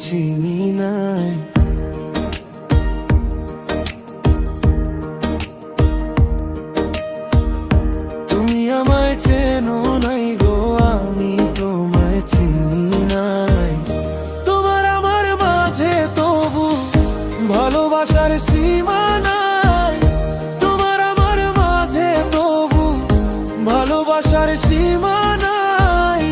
চিনি নাই। তুমি আমায় চেনো নাই গো, আমি তোমায় চিনি নাই। তোমার আমার মাঝে তবু ভালোবাসার সীমা নাই। তোমার আমার মাঝে তবু ভালোবাসার সীমা নাই।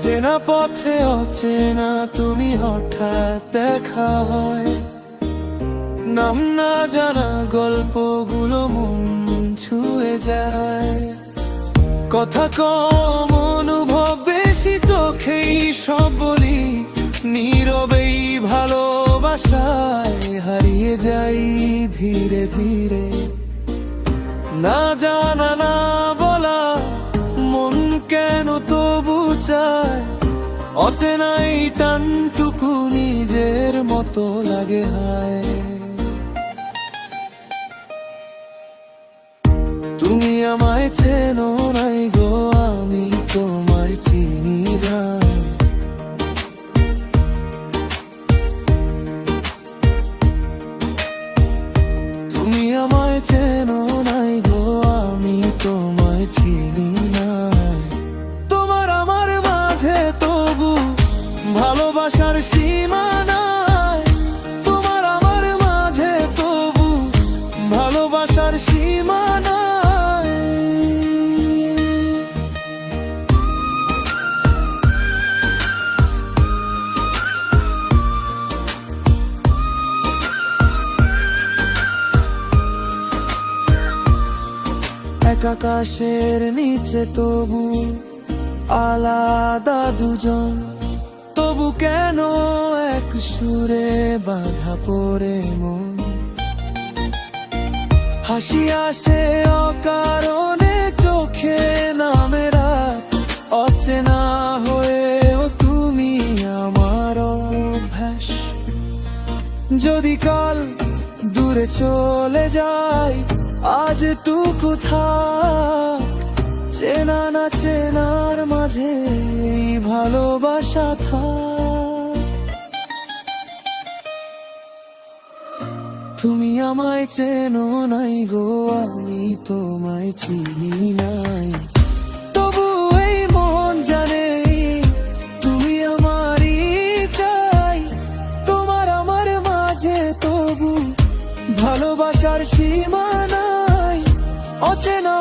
চেনা পথে অচেনা তুমি হঠাৎ দেখা হয়। নাম না জানা গল্পগুলো মন ছুঁয়ে যায়। কথা কম অনুভব বেশি, চোখেই সব বলি। নীরবেই ভালোবাসায় হারিয়ে যাই ধীরে ধীরে। না জানা না বলা মন কেন তবু চায়। অচেনাই টানটুকু নিজের মতো লাগে হায়। তুমি আমায় চেনো নাই গো, আমি তোমায় চিনি নাই। তুমি আমায় চেনো নাই গো, আমি তোমায় চিনি নাই। তোমার আমার মাঝে তবু ভালোবাসার সীমা নাই। তোমার আমার মাঝে তবু ভালোবাসার সীমা নাই। এক আকাশের নিচে তবু আলাদা দুজন। তবু কেন এক সুরে বাঁধা পড়ে মন। হাসি আসে অকারণে চোখে নামে রাত। অচেনা হয়েও তুমি আমার অভ্যাস। যদি কাল দূরে চলে যায়, আজ টুকু থাক। চেনা না চেনার মাঝে ভালোবাসা থাক। তুমি আমায় চেনো নাই গো, আমি তোমায় চিনি নাই। তবু এই মন জানে তুমি আমারই চাই। তোমার আমার মাঝে তবু ভালোবাসার সীমা নাই। অচেনা